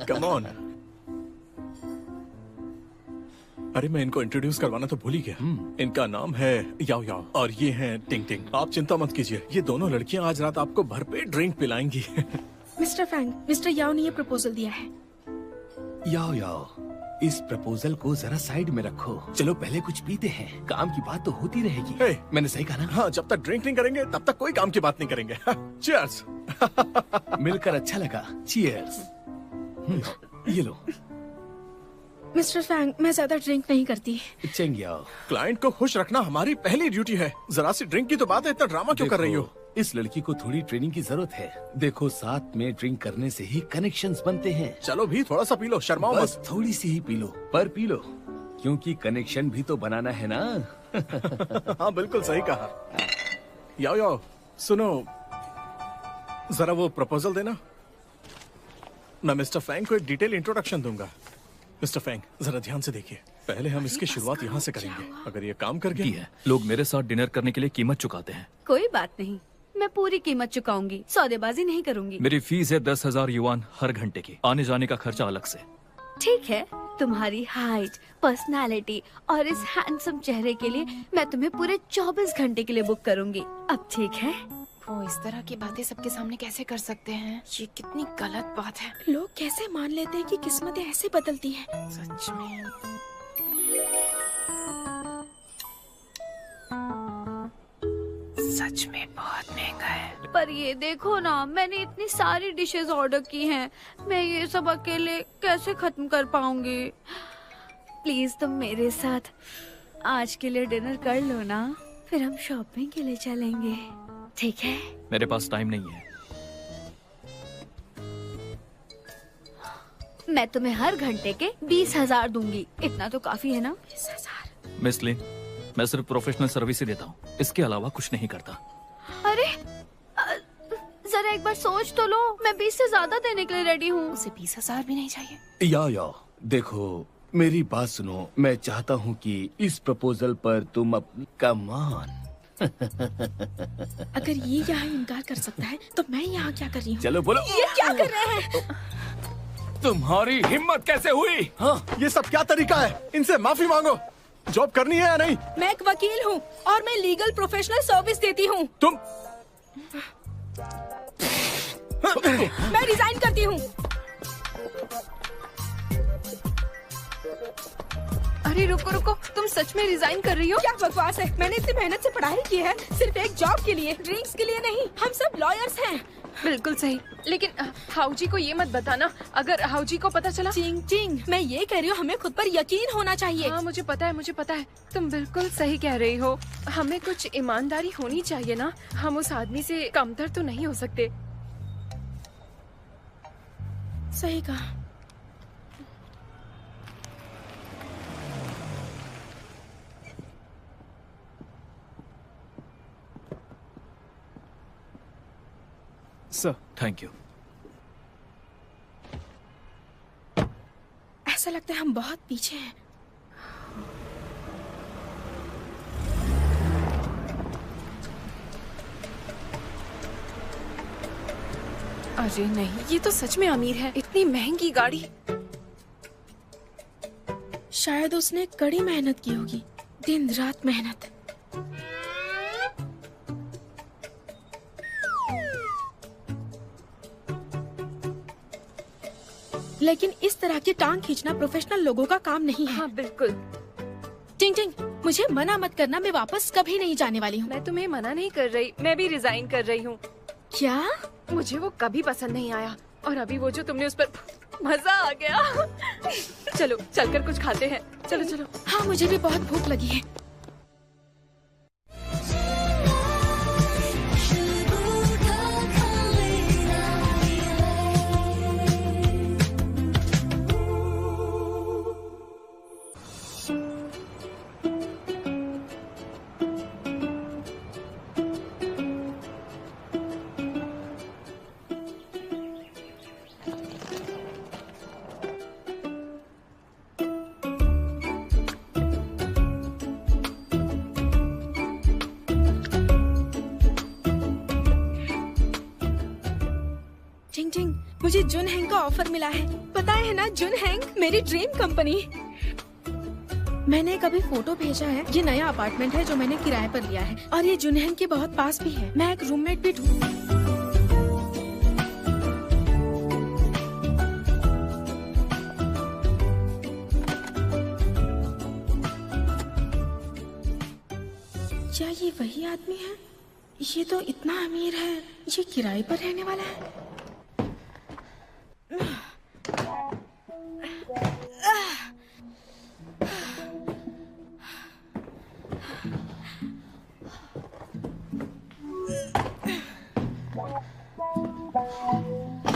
Come on. अरे मैं इनको इंट्रोड्यूस करवाना तो भूल ही गया। इनका नाम है याओ याओ और ये हैं टिंग टिंग। आप चिंता मत कीजिए, ये दोनों लड़कियां आज रात आपको भरपेट ड्रिंक पिलाएंगी। मिस्टर फैंग, मिस्टर याओ ने ये प्रपोजल दिया है। याओ याओ, इस प्रपोजल को जरा साइड में रखो। चलो पहले कुछ पीते हैं, काम की बात तो होती रहेगी। Hey, मैंने सही कहा ना? हाँ, जब तक ड्रिंक नहीं करेंगे तब तक कोई काम की बात नहीं करेंगे। चीयर्स। मिलकर अच्छा लगा। चीयर्स। ये लो। मिस्टर फैंग, मैं ज्यादा ड्रिंक नहीं करती। चेंग याओ, क्लाइंट को खुश रखना हमारी पहली ड्यूटी है। जरा सी ड्रिंक की तो बात है, इतना ड्रामा क्यों कर रही हो? इस लड़की को थोड़ी ट्रेनिंग की जरूरत है। देखो, साथ में ड्रिंक करने से ही कनेक्शंस बनते हैं। चलो भी थोड़ा सा पी लो, शर्माओ बस मत। थोड़ी सी ही पी लो, पर पी लो, क्योंकि कनेक्शन भी तो बनाना है ना। हाँ बिल्कुल सही कहा। याओ याओ, सुनो, जरा वो प्रपोजल देना। मैं मिस्टर फैंग को एक डिटेल इंट्रोडक्शन दूंगा। मिस्टर फैंग, जरा ध्यान से देखिए। पहले हम इसकी शुरुआत यहाँ से करेंगे। अगर ये काम कर गया, लोग मेरे साथ डिनर करने के लिए कीमत चुकाते हैं। कोई बात नहीं, मैं पूरी कीमत चुकाऊंगी, सौदेबाजी नहीं करूंगी। मेरी फीस है 10,000 युआन हर घंटे की, आने जाने का खर्चा अलग से। ठीक है, तुम्हारी हाइट, पर्सनालिटी और इस हैंडसम चेहरे के लिए मैं तुम्हें पूरे 24 घंटे के लिए बुक करूंगी। अब ठीक है? वो इस तरह की बातें सबके सामने कैसे कर सकते हैं? ये कितनी गलत बात है। लोग कैसे मान लेते हैं कि किस्मतें ऐसे बदलती हैं? सच में। सच में बहुत महंगा है। पर ये देखो ना, मैंने इतनी सारी डिशेस ऑर्डर की हैं, मैं ये सब अकेले कैसे खत्म कर पाऊंगी? प्लीज तुम मेरे साथ आज के लिए डिनर कर लो ना, फिर हम शॉपिंग के लिए चलेंगे, ठीक है? मेरे पास टाइम नहीं है। मैं तुम्हें हर घंटे के 20,000 दूंगी। इतना तो काफी है ना? 20,000। मिस लिन, मैं सिर्फ प्रोफेशनल सर्विस ही देता हूँ, इसके अलावा कुछ नहीं करता। अरे जरा एक बार सोच तो लो, मैं 20 से ज्यादा देने के लिए रेडी हूँ। उसे 20,000 भी नहीं चाहिए। याओ, देखो मेरी बात सुनो। मैं चाहता हूँ कि इस प्रपोजल पर तुम अपनी कम ऑन। अगर ये यहाँ इनकार कर सकता है तो मैं यहाँ क्या कर रही हूँ? चलो बोलो, ये क्या कर रहे हैं? तुम्हारी हिम्मत कैसे हुई? हाँ, ये सब क्या तरीका है? इनसे माफी मांगो। जॉब करनी है या नहीं? मैं एक वकील हूँ और मैं लीगल प्रोफेशनल सर्विस देती हूँ। तुम मैं रिजाइन करती हूँ। अरे रुको रुको, तुम सच में रिजाइन कर रही हो? क्या बकवास है? मैंने इतनी मेहनत से पढ़ाई की है, सिर्फ एक जॉब के लिए, ड्रिंक्स के लिए नहीं। हम सब लॉयर्स हैं। बिल्कुल सही, लेकिन हाउजी को ये मत बताना। अगर हाउजी को पता चला। चिंग चिंग, मैं ये कह रही हूँ, हमें खुद पर यकीन होना चाहिए। हाँ मुझे पता है, मुझे पता है, तुम बिल्कुल सही कह रही हो। हमें कुछ ईमानदारी होनी चाहिए ना। हम उस आदमी से कमतर तो नहीं हो सकते। सही कहा। Sir, thank you. ऐसा लगता है हम बहुत पीछे हैं। अरे नहीं, ये तो सच में अमीर है। इतनी महंगी गाड़ी। शायद उसने कड़ी मेहनत की होगी, दिन रात मेहनत। लेकिन इस तरह की टांग खींचना प्रोफेशनल लोगों का काम नहीं है। हाँ बिल्कुल। टिंग टिंग, मुझे मना मत करना, मैं वापस कभी नहीं जाने वाली हूँ। मैं तुम्हें मना नहीं कर रही, मैं भी रिजाइन कर रही हूँ। क्या? मुझे वो कभी पसंद नहीं आया, और अभी वो जो तुमने उस पर, मजा आ गया। चलो चलकर कुछ खाते हैं। चलो चलो। हाँ, मुझे भी बहुत भूख लगी है। रेंटिंग। मुझे जुन हैंग का ऑफर मिला है। पता है ना, जुन हैंग मेरी ड्रीम कंपनी। मैंने कभी फोटो भेजा है। ये नया अपार्टमेंट है जो मैंने किराए पर लिया है और ये जुन हैंग के बहुत पास भी है। मैं एक रूममेट भी ढूंढ। क्या ये वही आदमी है? ये तो इतना अमीर है, ये किराए पर रहने वाला है।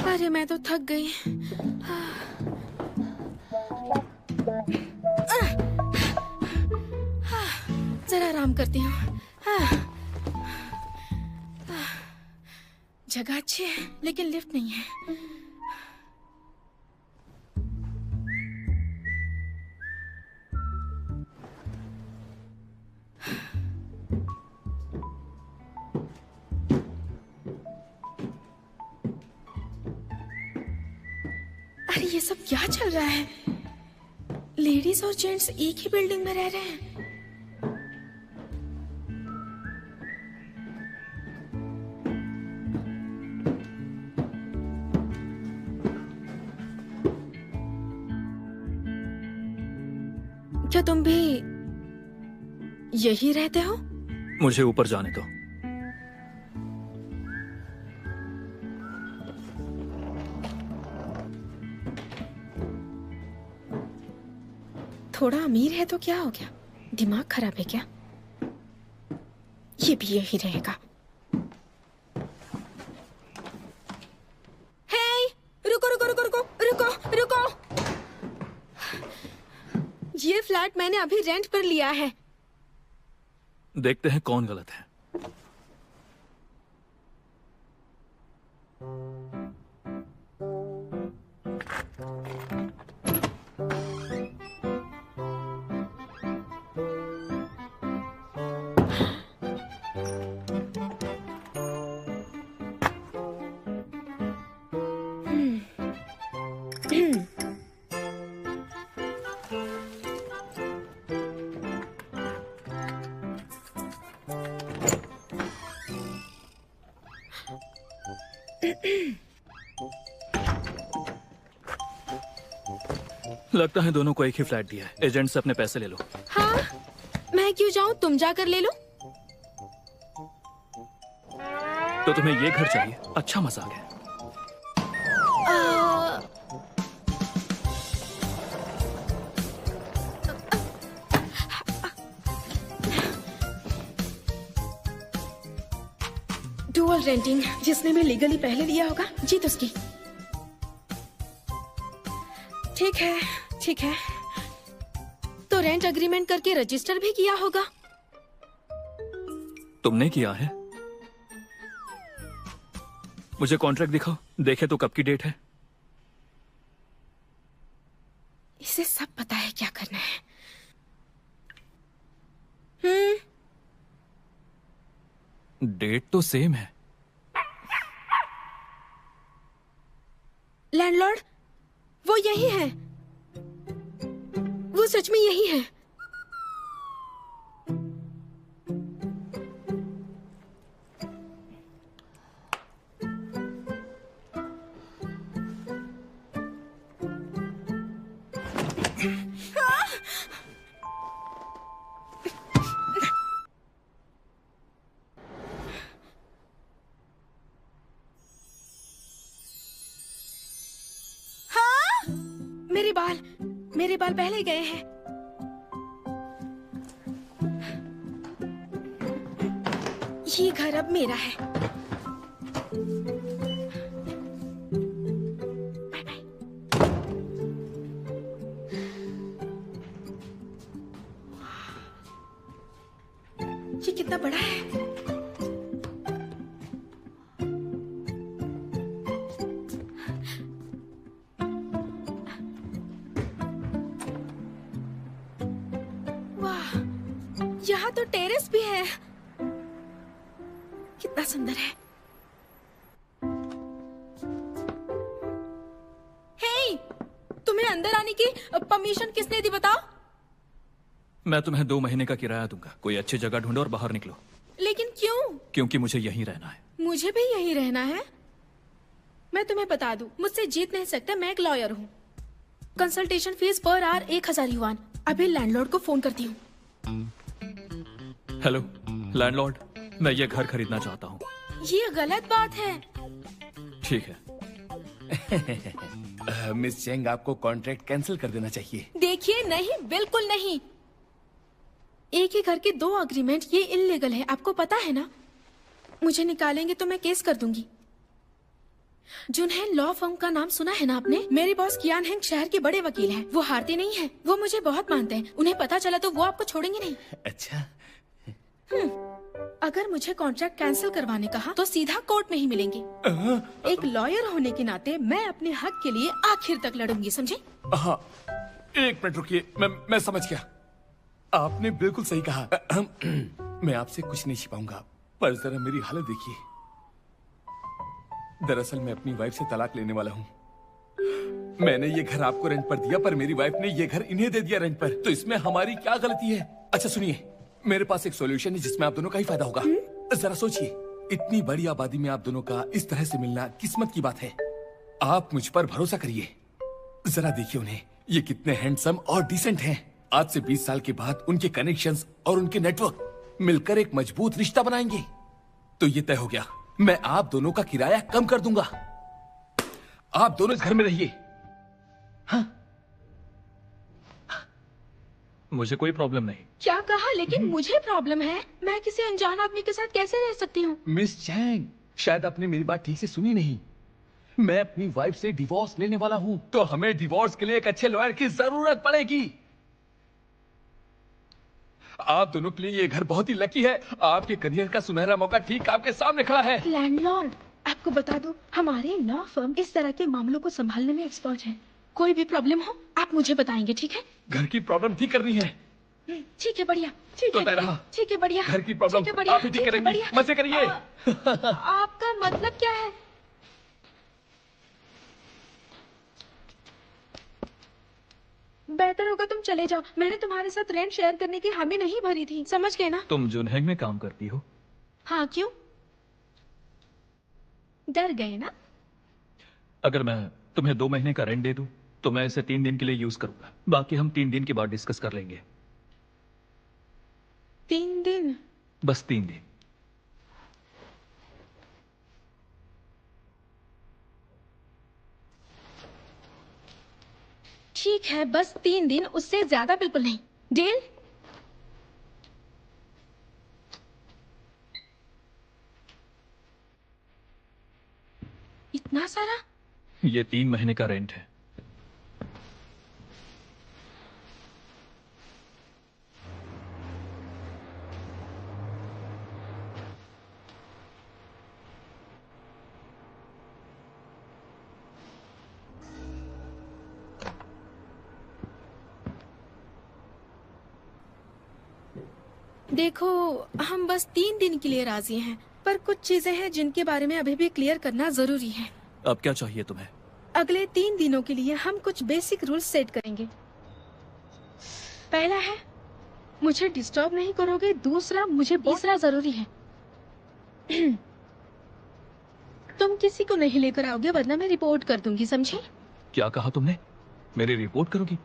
अरे मैं तो थक गई। जरा आराम करती हूँ। जगह अच्छी है लेकिन लिफ्ट नहीं है। अरे ये सब क्या चल रहा है? लेडीज और जेंट्स एक ही बिल्डिंग में रह रहे हैं। क्या तुम भी यही रहते हो? मुझे ऊपर जाने दो। थोड़ा अमीर है तो क्या हो गया? दिमाग खराब है क्या? ये भी यही रहेगा। हे, रुको रुको रुको रुको रुको रुको। ये फ्लैट मैंने अभी रेंट पर लिया है। देखते हैं कौन गलत है। लगता है दोनों को एक ही फ्लैट दिया है। एजेंट से अपने पैसे ले लो। हाँ, मैं क्यों जाऊं? तुम जाकर ले लो। तो तुम्हें ये घर चाहिए? अच्छा मजाक है। डुअल रेंटिंग, जिसने भी लीगली पहले लिया होगा जीत उसकी। ठीक है ठीक है, तो रेंट एग्रीमेंट करके रजिस्टर भी किया होगा। तुमने किया है? मुझे कॉन्ट्रैक्ट दिखाओ, देखे तो कब की डेट है। इसे सब पता है क्या करना है। डेट तो सेम है। लैंडलॉर्ड, वो यही है। वो सच में यही है। मेरे बाल पहले गए हैं। ये घर अब मेरा है। Bye bye. ये कितना बड़ा है। यहाँ तो टेरेस भी है। कितना सुंदर है। अंदर आने की परमिशन किसने दी बताओ? मैं तुम्हें 2 महीने का किराया दूंगा। कोई अच्छी जगह ढूंढो और बाहर निकलो। लेकिन क्यों? क्योंकि मुझे यहीं रहना है। मुझे भी यही रहना है। मैं तुम्हें बता दूं, मुझसे जीत नहीं सकता, मैं एक लॉयर हूँ। Consultation fees per hour 1000 yuan. अभी लैंडलॉर्ड को फोन करती हूँ। हेलो लैंडलॉर्ड, मैं ये घर खरीदना चाहता हूँ। ये गलत बात है। ठीक है। मिस चेंग, आपको कॉन्ट्रैक्ट कैंसिल कर देना चाहिए। देखिए नहीं, बिल्कुल नहीं। एक ही घर के 2 अग्रीमेंट, ये इल्लीगल है, आपको पता है ना? मुझे निकालेंगे तो मैं केस कर दूंगी। जुनहेन लॉ फर्म का नाम सुना है ना आपने? मेरे बॉस कियान हेंग शहर के बड़े वकील हैं। वो हारते नहीं हैं। वो मुझे बहुत मानते हैं। उन्हें पता चला तो वो आपको छोड़ेंगे नहीं। अच्छा। अगर मुझे कॉन्ट्रैक्ट कैंसिल करवाने कहा तो सीधा कोर्ट में ही मिलेंगे। एक लॉयर होने के नाते मैं अपने हक के लिए आखिर तक लड़ूंगी, समझे? हाँ, 1 मिनट रुकिए, मैं समझ गया। आपने बिल्कुल सही कहा। मैं आपसे कुछ नहीं छिपाऊंगा, पर जरा मेरी हालत देखिए। दरअसल मैं अपनी वाइफ से तलाक लेने वाला हूँ। मैंने ये घर आपको रेंट पर दिया, पर मेरी वाइफ ने ये घर इन्हें दे दिया रेंट पर। तो इसमें हमारी क्या गलती है? अच्छा सुनिए, मेरे पास एक सॉल्यूशन है जिसमें आप दोनों का ही फायदा होगा। जरा सोचिए, इतनी बड़ी आबादी में आप दोनों का इस तरह से मिलना किस्मत की बात है। आप मुझ पर भरोसा करिए। जरा देखिए उन्हें, ये कितने हैंडसम और डिसेंट हैं। आज से 20 साल के बाद उनके कनेक्शंस और उनके नेटवर्क मिलकर एक मजबूत रिश्ता बनाएंगे। तो ये तय हो गया, मैं आप दोनों का किराया कम कर दूंगा। आप दोनों इस घर में रहिए। हाँ? मुझे कोई प्रॉब्लम नहीं। क्या कहा? लेकिन मुझे प्रॉब्लम है। मैं किसी अनजान आदमी के साथ कैसे रह सकती हूँ? मिस चैंग, शायद आपने मेरी बात ठीक से सुनी नहीं। मैं अपनी वाइफ से डिवोर्स लेने वाला हूँ, तो हमें डिवोर्स के लिए एक अच्छे लॉयर की जरूरत पड़ेगी। आप दोनों के लिए ये घर बहुत ही लकी है। आपके करियर का सुनहरा मौका ठीक आपके सामने खड़ा है। लैंडलॉर्ड, आपको बता दूं, हमारे लॉ फर्म इस तरह के मामलों को संभालने में एक्सपर्ट है। कोई भी प्रॉब्लम हो आप मुझे बताएंगे, ठीक है? घर की प्रॉब्लम ठीक करनी है। ठीक है, बढ़िया। ठीक तो है, तय रहा। ठीक है, बढ़िया। घर की प्रॉब्लम ठीक है, बढ़िया, आप ही ठीक ठीक है, करेंगी। बढ़िया। मजे करिए। आपका मतलब क्या है? बेहतर होगा तुम चले जाओ। मैंने तुम्हारे साथ रेंट शेयर करने की हामी नहीं भरी थी, समझ गए ना? तुम जुनहेंग में काम करती हो? हाँ, क्यों? डर गए ना? अगर मैं तुम्हें 2 महीने का रेंट दे दूं तो मैं इसे 3 दिन के लिए यूज करूंगा। बाकी हम 3 दिन के बाद डिस्कस कर लेंगे। 3 दिन? बस 3 दिन। ठीक है, बस 3 दिन, उससे ज्यादा बिल्कुल नहीं। डील? इतना सारा? ये 3 महीने का रेंट है। देखो, हम बस 3 दिन के लिए राजी हैं, पर कुछ चीजें हैं जिनके बारे में अभी भी क्लियर करना जरूरी है। अब क्या चाहिए तुम्हें? अगले 3 दिनों के लिए हम कुछ बेसिक रूल्स सेट करेंगे। पहला है, मुझे डिस्टर्ब नहीं करोगे। दूसरा, मुझे तीसरा जरूरी है, तुम किसी को नहीं लेकर आओगे वरना मैं रिपोर्ट कर दूंगी, समझे? क्या कहा तुमने? मेरी रिपोर्ट करोगी?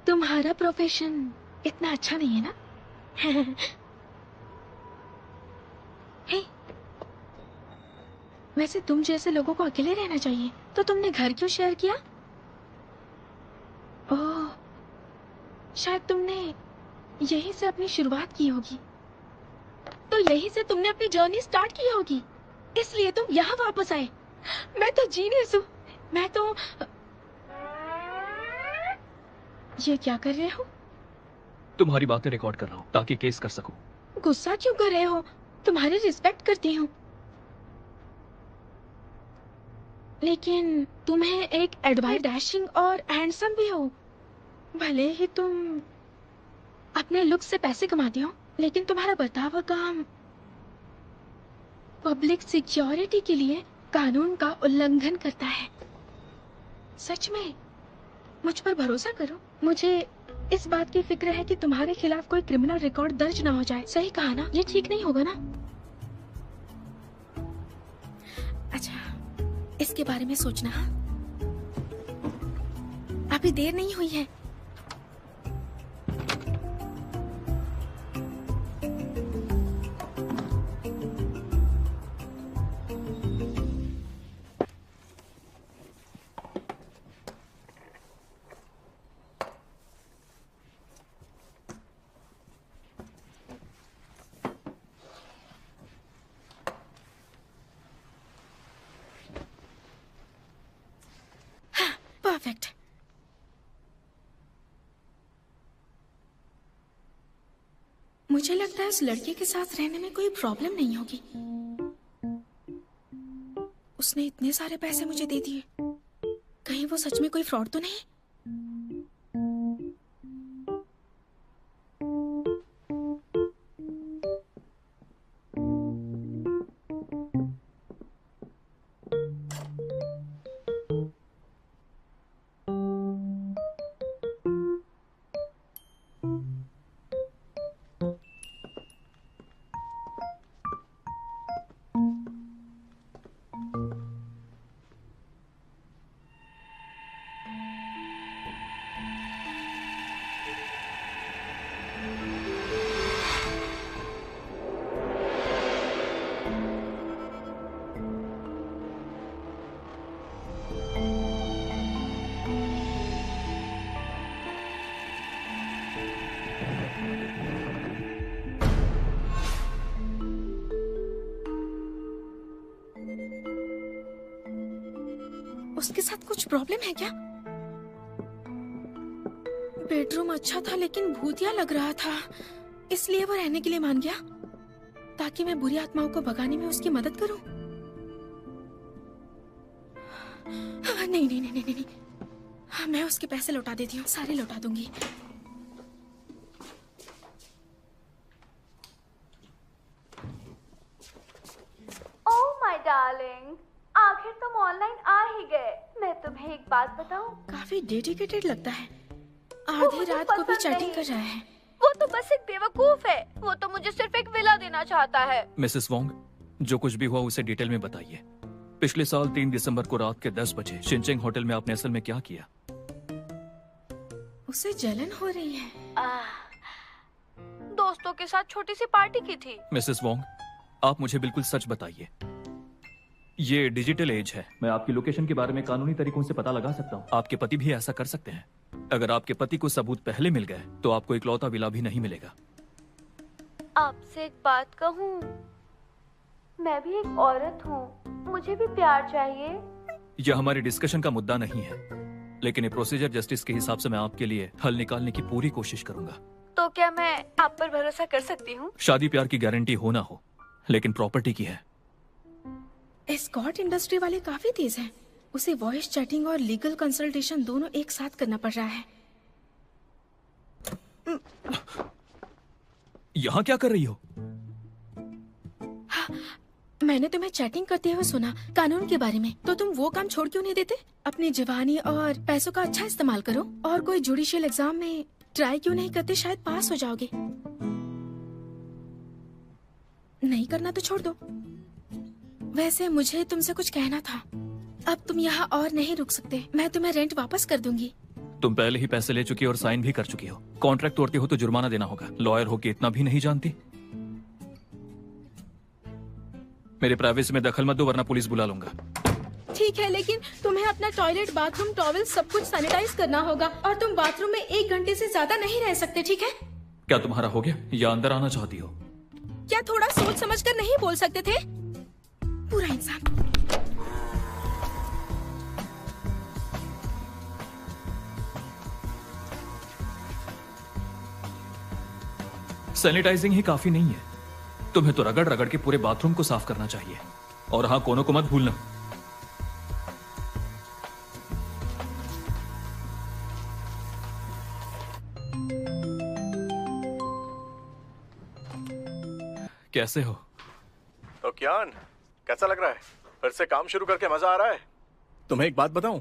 तुम्हारा प्रोफेशन इतना अच्छा नहीं है ना? हे, वैसे तुम जैसे लोगों को अकेले रहना चाहिए, तो तुमने घर क्यों शेयर किया? ओह, शायद तुमने यहीं से अपनी शुरुआत की होगी, तो यहीं से तुमने अपनी जर्नी स्टार्ट की होगी, इसलिए तुम यहाँ वापस आए। मैं तो जीनियस हूँ। मैं तो ये क्या कर रहे हो? तुम्हारी बातें रिकॉर्ड कर रहा हूँ ताकि केस कर सकूं। गुस्सा क्यों कर रहे हो? तुम्हारी रिस्पेक्ट करती हूँ, लेकिन तुम्हें एक एडवाइस डैशिंग और हैंडसम भी हो। भले ही तुम अपने लुक से पैसे कमाती हो, लेकिन तुम्हारा बर्ताव काम पब्लिक सिक्योरिटी के लिए कानून का उल्लंघन करता है। सच में मुझ पर भरोसा करो। मुझे इस बात की फिक्र है कि तुम्हारे खिलाफ कोई क्रिमिनल रिकॉर्ड दर्ज ना हो जाए। सही कहा ना? ये ठीक नहीं होगा ना? अच्छा, इसके बारे में सोचना। अभी देर नहीं हुई है। परफेक्ट। मुझे लगता है उस लड़के के साथ रहने में कोई प्रॉब्लम नहीं होगी। उसने इतने सारे पैसे मुझे दे दिए, कहीं वो सच में कोई फ्रॉड तो नहीं? उसके साथ कुछ प्रॉब्लम है क्या? बेडरूम अच्छा था लेकिन भूतिया लग रहा था, इसलिए वो रहने के लिए मान गया ताकि मैं बुरी आत्माओं को भगाने में उसकी मदद करूं। नहीं नहीं नहीं नहीं नहीं, मैं उसके पैसे लौटा देती हूँ, सारे लौटा दूंगी। ओह माय डार्लिंग, आखिर तुम ऑनलाइन आ ही गए। मैं तुम्हें एक बात बताऊं? काफी डेडिकेटेड लगता है। आधी रात को भी चैटिंग कर रहा है। वो तो बस एक बेवकूफ है। वो तो मुझे सिर्फ एक विला देना चाहता है। मिसेस वोंग, जो कुछ भी हुआ उसे डिटेल में बताइए। पिछले साल 3 दिसंबर को रात के 10 बजे शिनचेंग होटल में आपने असल में क्या किया? उसे जलन हो रही है। दोस्तों के साथ छोटी सी पार्टी की थी। मिसेस वोंग, आप मुझे बिल्कुल सच बताइए। ये डिजिटल एज है, मैं आपकी लोकेशन के बारे में कानूनी तरीकों से पता लगा सकता हूँ। आपके पति भी ऐसा कर सकते हैं। अगर आपके पति को सबूत पहले मिल गए तो आपको इकलौता विला भी नहीं मिलेगा। आपसे एक बात कहूँ, मैं भी एक औरत हूँ, मुझे भी प्यार चाहिए। यह हमारे डिस्कशन का मुद्दा नहीं है, लेकिन ये प्रोसीजर जस्टिस के हिसाब से मैं आपके लिए हल निकालने की पूरी कोशिश करूंगा। तो क्या मैं आप पर भरोसा कर सकती हूँ? शादी प्यार की गारंटी हो ना हो, लेकिन प्रॉपर्टी की है। एस्कॉर्ट इंडस्ट्री वाले काफी तेज हैं। उसे वॉइस चैटिंग और लीगल कंसल्टेशन दोनों एक साथ करना पड़ रहा है। यहाँ क्या कर रही हो? मैंने तुम्हें चैटिंग करते हुए सुना कानून के बारे में, तो तुम वो काम छोड़ क्यों नहीं देते? अपनी जवानी और पैसों का अच्छा इस्तेमाल करो और कोई जुडिशियल एग्जाम में ट्राई क्यों नहीं करते? शायद पास हो जाओगे। नहीं करना तो छोड़ दो। वैसे मुझे तुमसे कुछ कहना था। अब तुम यहाँ और नहीं रुक सकते। मैं तुम्हें रेंट वापस कर दूंगी। तुम पहले ही पैसे ले चुकी हो और साइन भी कर चुकी हो। कॉन्ट्रैक्ट तोड़ती हो तो जुर्माना देना होगा। लॉयर हो के इतना भी नहीं जानती? मेरे प्राइवेसी में दखल मत दो वरना पुलिस बुला लूंगा। ठीक है, लेकिन तुम्हें अपना टॉयलेट, बाथरूम, टॉवल सब कुछ सैनिटाइज करना होगा और तुम बाथरूम में 1 घंटे से ज्यादा नहीं रह सकते, ठीक है? क्या तुम्हारा हो गया या अंदर आना चाहती हो? क्या थोड़ा सोच समझकर नहीं बोल सकते थे? पूरा इंसान। सैनिटाइजिंग ही काफी नहीं है, तुम्हें तो रगड़ रगड़ के पूरे बाथरूम को साफ करना चाहिए। और हाँ, कोनों को मत भूलना। कैसे हो? तो क्यान, कैसा लग रहा है? फिर से काम शुरू करके मजा आ रहा है? तुम्हें एक बात बताऊं,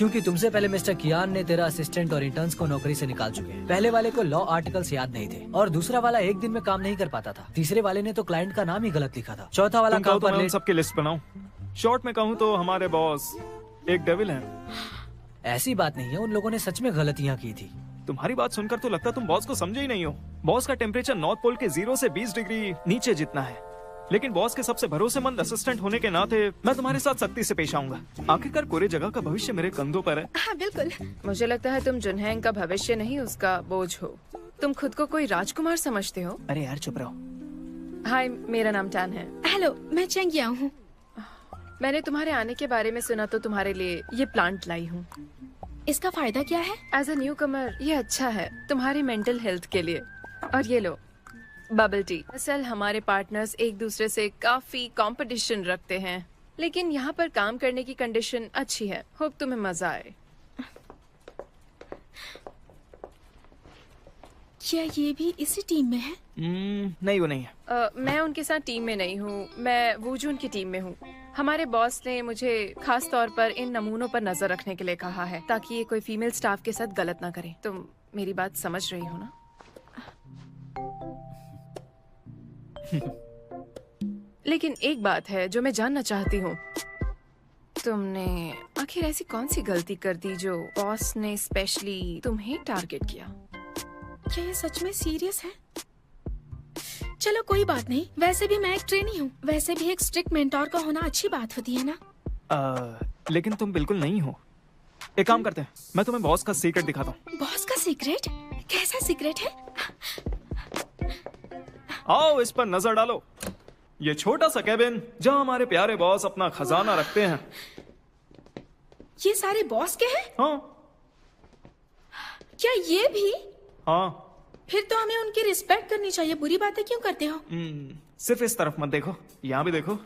क्योंकि तुमसे पहले मिस्टर कियान ने तेरा असिस्टेंट और इंटर्न्स को नौकरी से निकाल चुके हैं। पहले वाले को लॉ आर्टिकल्स याद नहीं थे और दूसरा वाला एक दिन में काम नहीं कर पाता था। तीसरे वाले ने तो क्लाइंट का नाम ही गलत लिखा था। चौथा वाला तुम कहो काम तो पर मैं उन लेट। सबकी लिस्ट बनाऊं। शॉर्ट में कहूँ तो हमारे बॉस एक डेविल हैं। ऐसी बात नहीं है, उन लोगों ने सच में गलतियाँ की थी। तुम्हारी बात सुनकर तो लगता तुम बॉस को समझे ही नहीं हो। बॉस का टेम्परेचर नॉर्थ पोल के 0 से 20 डिग्री नीचे जितना है, लेकिन बॉस के सबसे भरोसेमंद असिस्टेंट होने के नाते मैं तुम्हारे साथ सख्ती से पेश आऊंगा। आखिरकार पूरे जगह का भविष्य मेरे कंधों पर है। हाँ बिल्कुल। मुझे लगता है तुम जुनहैंग का भविष्य नहीं, उसका बोझ हो। तुम खुद को कोई राजकुमार समझते हो? अरे यार चुप रहो। हाय, मेरा नाम टैन है। हेलो, मैं चेंगिया हूँ। मैंने तुम्हारे आने के बारे में सुना तो तुम्हारे लिए ये प्लांट लाई हूँ। इसका फायदा क्या है? एज अ न्यू कमर ये अच्छा है तुम्हारी मेंटल हेल्थ के लिए। और ये लो बबल टी। असल हमारे पार्टनर्स एक दूसरे से काफी कंपटीशन रखते हैं, लेकिन यहाँ पर काम करने की कंडीशन अच्छी है। होप तुम्हें मजा आए। क्या ये भी इसी टीम में है? नहीं वो नहीं है। मैं उनके साथ टीम में नहीं हूँ, मैं वूजून की टीम में हूँ। हमारे बॉस ने मुझे खास तौर पर इन नमूनों पर नजर रखने के लिए कहा है ताकि ये कोई फीमेल स्टाफ के साथ गलत ना करे। तुम मेरी बात समझ रही हो ना? लेकिन एक बात है जो मैं जानना चाहती हूँ, तुमने आखिर ऐसी कौन सी गलती कर दी जो बॉस ने स्पेशली तुम्हें टारगेट किया? क्या ये सच में सीरियस है? चलो कोई बात नहीं, वैसे भी मैं एक ट्रेनी हूँ। वैसे भी एक स्ट्रिक्ट मेंटोर का होना अच्छी बात होती है ना? लेकिन तुम बिल्कुल नहीं हो। एक काम करते हैं, मैं तुम्हें बॉस का सीक्रेट दिखाता हूँ। बॉस का सीक्रेट? कैसा सीक्रेट है? आओ इस पर नजर डालो। ये छोटा सा केबिन जहाँ हमारे प्यारे बॉस अपना खजाना रखते हैं। ये सारे बॉस के हैं? हाँ क्या ये भी? हाँ। फिर तो हमें उनकी रिस्पेक्ट करनी चाहिए। बुरी बातें क्यों करते हो? सिर्फ इस तरफ मत देखो, यहाँ भी देखो।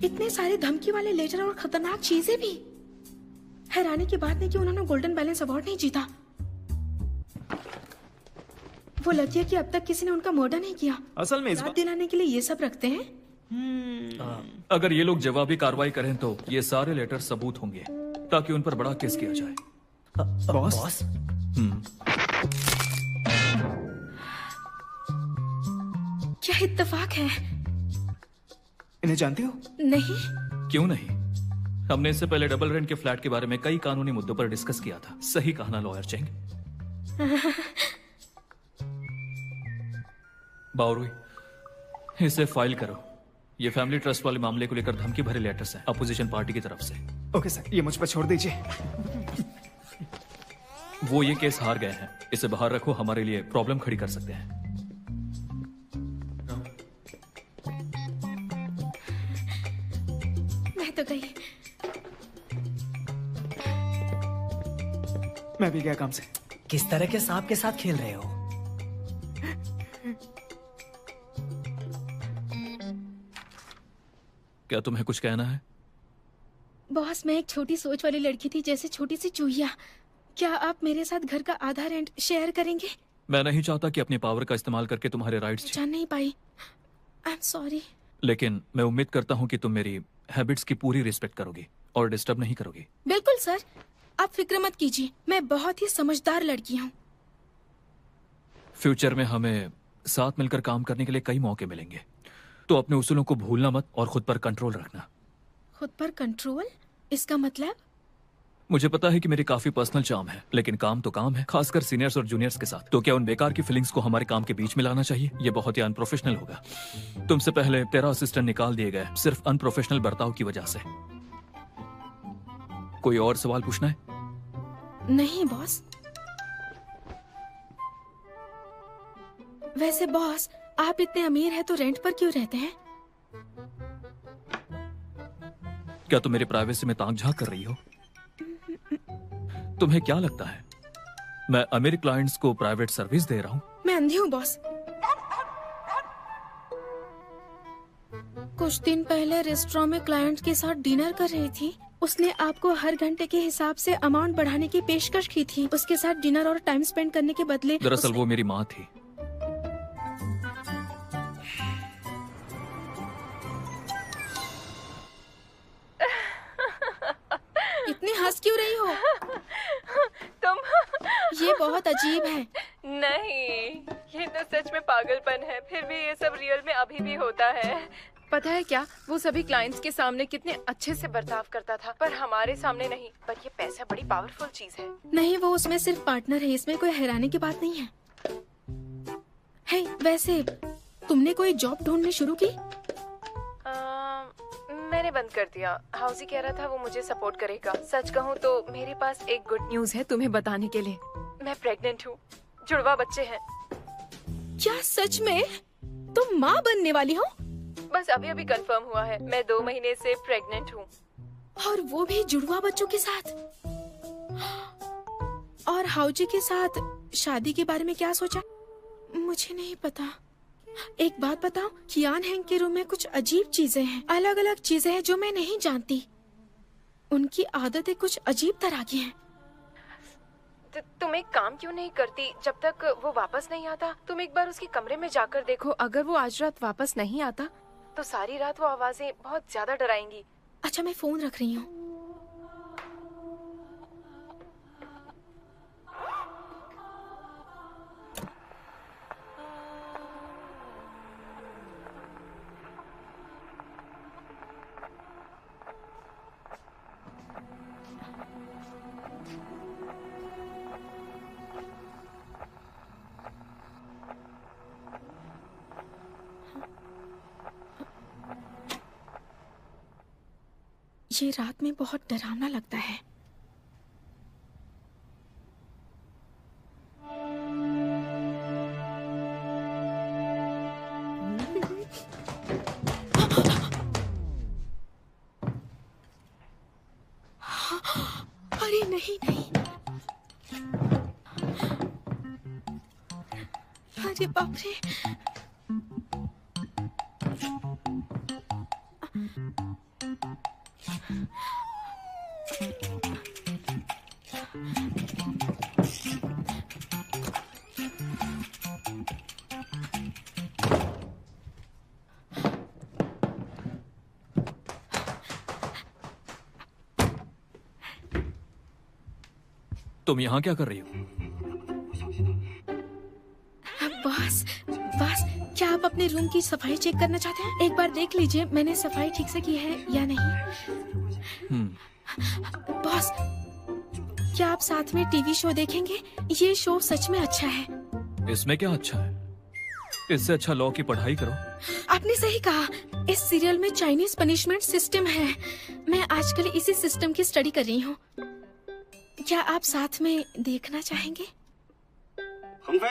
इतने सारे धमकी वाले लेटर और खतरनाक चीजें भी। हैरानी की बात है कि उन्होंने गोल्डन बैलेंस अवार्ड नहीं जीता। वो लकी है कि अब तक किसी ने उनका मर्डर नहीं किया। असल में इस याद दिलाने के लिए ये सब रखते हैं। अगर ये लोग जवाबी कार्रवाई करें तो ये सारे लेटर सबूत होंगे ताकि उन पर बड़ा केस किया जाए। बॉस क्या इत्तेफाक है? इन्हें जानती हो? नहीं। क्यों नहीं? हमने इससे पहले डबल रेंट के फ्लैट के बारे में कई कानूनी मुद्दों पर डिस्कस किया था। सही कहा ना लॉयर चेंग? बावरुई, इसे फाइल करो। ये फैमिली ट्रस्ट वाले मामले को लेकर धमकी भरे लेटर्स हैं अपोजिशन पार्टी की तरफ से। ओके सर, ये मुझ पर छोड़ दीजिए। वो ये केस हार गए हैं, इसे बाहर रखो, हमारे लिए प्रॉब्लम खड़ी कर सकते हैं। मैं तो गई। मैं भी गया काम से। किस तरह के सांप के साथ खेल रहे हो? क्या तुम्हें कुछ कहना है? बॉस, मैं एक छोटी सोच वाली लड़की थी, जैसे छोटी सी चूहिया। क्या आप मेरे साथ घर का आधा रेंट शेयर करेंगे? मैं नहीं चाहता कि अपनी पावर का इस्तेमाल करके तुम्हारे राइट्स जान नहीं पाई। I am sorry. लेकिन मैं उम्मीद करता हूँ कि तुम मेरी हैबिट्स की पूरी रिस्पेक्ट करोगी और डिस्टर्ब नहीं करोगी। बिल्कुल सर, आप फिक्र मत कीजिए। मैं बहुत ही समझदार लड़की हूँ। फ्यूचर में हमें साथ मिलकर काम करने के लिए कई मौके मिलेंगे, तो अपने उसूलों को भूलना मत और खुद पर कंट्रोल रखना। खुद पर कंट्रोल? इसका मतलब? मुझे पता है कि मेरी काफी पर्सनल चार्म है, लेकिन काम तो काम है, खासकर सीनियर्स और जूनियर्स के साथ। तो क्या उन बेकार की फीलिंग्स को हमारे काम के बीच में लाना चाहिए? ये बहुत ही अनप्रोफेशनल होगा। तुमसे पहले तेरा असिस्टेंट निकाल दिए गए सिर्फ अनप्रोफेशनल बर्ताव की वजह से। कोई और सवाल पूछना है? नहीं बॉस। वैसे बॉस, आप इतने अमीर हैं तो रेंट पर क्यों रहते हैं? क्या तुम मेरी प्राइवेसी में ताक झांक कर रही हो? तुम्हें क्या लगता है मैं अमीर क्लाइंट्स को प्राइवेट सर्विस दे रहा हूँ? मैं अंधी हूँ बॉस। कुछ दिन पहले रेस्टोरेंट में क्लाइंट के साथ डिनर कर रही थी। उसने आपको हर घंटे के हिसाब से अमाउंट बढ़ाने की पेशकश की थी। उसके साथ डिनर और टाइम स्पेंड करने के बदले दरअसल वो मेरी माँ थी। बहुत अजीब है। नहीं, ये तो सच में पागलपन है। फिर भी ये सब रियल में अभी भी होता है। पता है क्या, वो सभी क्लाइंट्स के सामने कितने अच्छे से बर्ताव करता था, पर हमारे सामने नहीं। पर ये पैसा बड़ी पावरफुल चीज है। नहीं, वो उसमें सिर्फ पार्टनर है, इसमें कोई हैरानी की बात नहीं है। हे, वैसे तुमने कोई जॉब ढूंढनी शुरू की? मैंने बंद कर दिया। हाउसी कह रहा था वो मुझे सपोर्ट करेगा। सच कहूँ तो मेरे पास एक गुड न्यूज है तुम्हें बताने के लिए। मैं प्रेग्नेंट हूँ, जुड़वा बच्चे हैं। क्या सच में? तुम माँ बनने वाली हो? बस अभी अभी कंफर्म हुआ है। मैं 2 महीने से प्रेग्नेंट हूँ। और वो भी जुड़वा बच्चों के साथ। और हाउजी के साथ शादी के बारे में क्या सोचा? मुझे नहीं पता। एक बात बताओ, कियान हैंग के रूम में कुछ अजीब चीजें हैं, अलग अलग चीजें हैं जो मैं नहीं जानती। उनकी आदतें कुछ अजीब तरह की हैं। तुम एक काम क्यों नहीं करती? जब तक वो वापस नहीं आता, तुम एक बार उसके कमरे में जाकर देखो। अगर वो आज रात वापस नहीं आता तो सारी रात वो आवाजें बहुत ज्यादा डराएंगी। अच्छा, मैं फोन रख रही हूँ। ये रात में बहुत डरावना लगता है। अरे नहीं नहीं, अरे बाप रे। तुम यहाँ क्या कर रही हो? बॉस, बॉस, क्या आप अपने रूम की सफाई चेक करना चाहते हैं? एक बार देख लीजिए मैंने सफाई ठीक से की है या नहीं। बॉस, क्या आप साथ में टीवी शो देखेंगे? ये शो सच में अच्छा है। इसमें क्या अच्छा है? इससे अच्छा लॉ की पढ़ाई करो। आपने सही कहा, इस सीरियल में चाइनीज पनिशमेंट सिस्टम है। मैं आजकल इसी सिस्टम की स्टडी कर रही हूँ। क्या आप साथ में देखना चाहेंगे? 恒飞，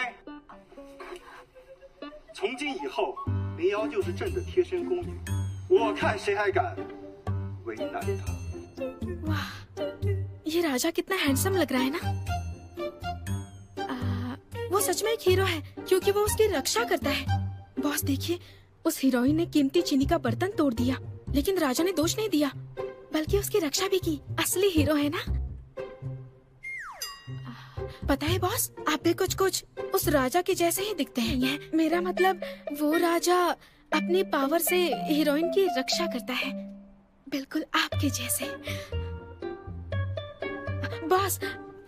从今以后，林瑶就是朕的贴身宫女，我看谁还敢为难她。 वाह, ये राजा कितना हैंडसम लग रहा है ना। वो सच में एक हीरो है क्योंकि वो उसकी रक्षा करता है। बॉस देखिए, उस हीरोइन ने कीमती चीनी का बर्तन तोड़ दिया, लेकिन राजा ने दोष नहीं दिया बल्कि उसकी रक्षा भी की। असली हीरो है ना। पता है बॉस, आप भी कुछ कुछ उस राजा के जैसे ही दिखते हैं। ये मेरा मतलब, वो राजा अपनी पावर से हीरोइन की रक्षा करता है, बिल्कुल आपके जैसे। बॉस,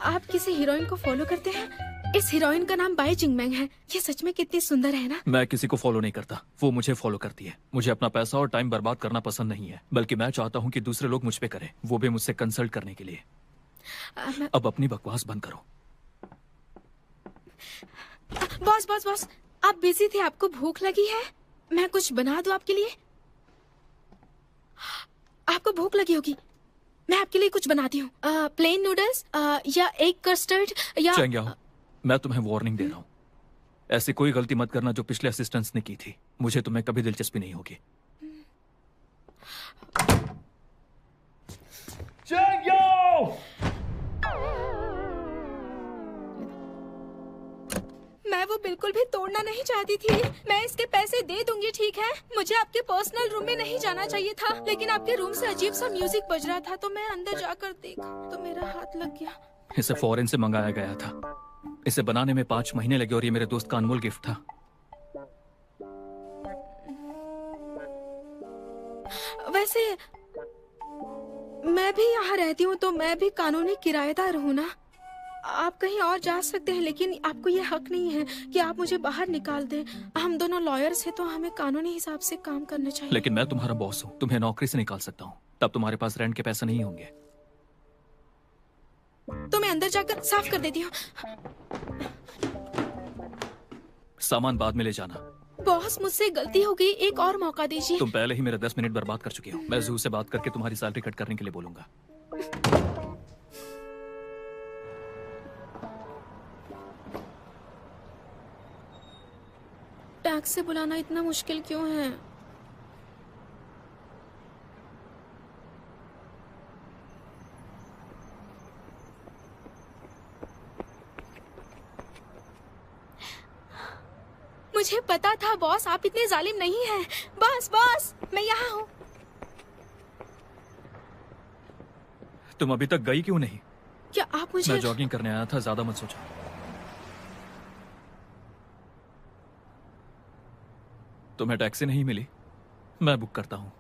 आप किसी हीरोइन को फॉलो करते हैं? इस हीरोइन का नाम बाई चिंगमैंग है। ये सच में कितनी सुंदर है ना। मैं किसी को फॉलो नहीं करता, वो मुझे फॉलो करती है। मुझे अपना पैसा और टाइम बर्बाद करना पसंद नहीं है, बल्कि मैं चाहता हूँ कि दूसरे लोग मुझ पे करें, वो भी मुझसे कंसल्ट करने के लिए। अब अपनी बकवास बंद करो। बॉस बॉस बॉस, आप बिजी थे, आपको भूख लगी है? मैं कुछ बना दूं आपके लिए? आपको भूख लगी होगी, मैं आपके लिए कुछ बनाती हूँ। प्लेन नूडल्स या एग कस्टर्ड या चेंग्याओ, मैं तुम्हें वार्निंग दे रहा हूँ, ऐसी कोई गलती मत करना जो पिछले असिस्टेंट्स ने की थी। मुझे तुम्हें कभी दिलचस्पी नहीं होगी। मैं वो बिल्कुल भी तोड़ना नहीं चाहती थी। मैं इसके पैसे दे दूंगी, ठीक है? मुझे आपके पर्सनल रूम में नहीं जाना चाहिए था, लेकिन आपके रूम से अजीब सा म्यूजिक बज रहा था तो मैं अंदर जाकर देखा तो मेरा हाथ लग गया। इसे फॉरेन से मंगाया गया था। इसे बनाने में 5 महीने लगे और ये मेरे दोस्त का अनमोल गिफ्ट था। वैसे मैं भी यहाँ रहती हूँ तो मैं भी कानूनी किराएदार हूँ ना। आप कहीं और जा सकते हैं, लेकिन आपको ये हक नहीं है कि आप मुझे बाहर निकाल दें। हम दोनों लॉयर्स हैं, तो हमें कानूनी हिसाब से काम करना चाहिए। लेकिन मैं तुम्हारा बॉस हूँ, तुम्हें नौकरी से निकाल सकता हूँ। तब तुम्हारे पास रेंट के पैसे नहीं होंगे। तो मैं अंदर जाकर साफ कर देती हूँ। सामान बाद में ले जाना। बॉस, मुझसे गलती हो गई, एक और मौका दीजिए। तुम पहले ही मेरे 10 मिनट बर्बाद कर चुकी हो। मैं जू से बात करके तुम्हारी सैलरी कट करने के लिए बोलूंगा। टैक्स से बुलाना इतना मुश्किल क्यों है? मुझे पता था बॉस, आप इतने जालिम नहीं हैं। बॉस बॉस, मैं यहाँ हूँ। तुम अभी तक गई क्यों नहीं? क्या आप मुझे... मैं जॉगिंग करने आया था, ज्यादा मत सोचो। तुम्हें टैक्सी नहीं मिली? मैं बुक करता हूँ।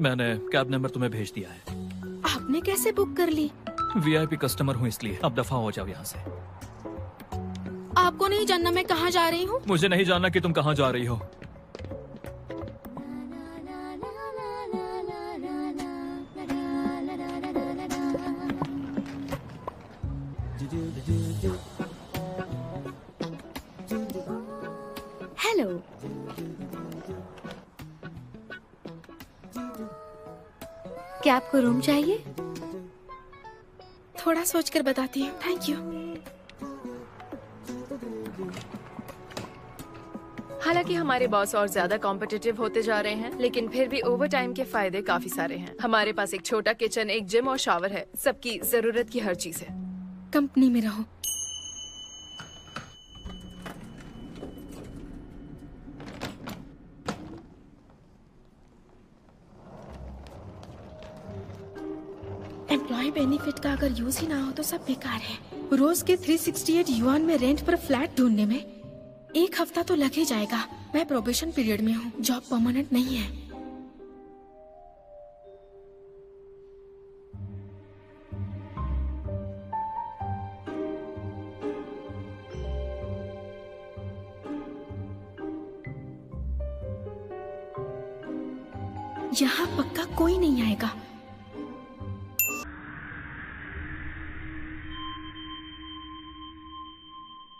मैंने कैब नंबर तुम्हें भेज दिया है। आपने कैसे बुक कर ली? वीआईपी कस्टमर हूँ इसलिए। अब दफा हो जाओ यहाँ से। आपको नहीं जानना मैं कहाँ जा रही हूँ? मुझे नहीं जानना कि तुम कहाँ जा रही हो। हेलो। क्या आपको रूम चाहिए? थोड़ा सोचकर बताती हूँ। Thank you. हालांकि हमारे बॉस और ज्यादा कॉम्पिटिटिव होते जा रहे हैं, लेकिन फिर भी ओवर टाइम के फायदे काफी सारे हैं। हमारे पास एक छोटा किचन, एक जिम और शावर है। सबकी जरूरत की हर चीज है। कंपनी में रहो। एम्प्लॉय बेनिफिट का अगर यूज ही ना हो तो सब बेकार है। रोज के 368 युआन में रेंट पर फ्लैट ढूंढने में 1 हफ्ता तो लग ही जाएगा। मैं प्रोबेशन पीरियड में हूँ, जॉब परमानेंट नहीं है। यहाँ पक्का कोई नहीं आएगा।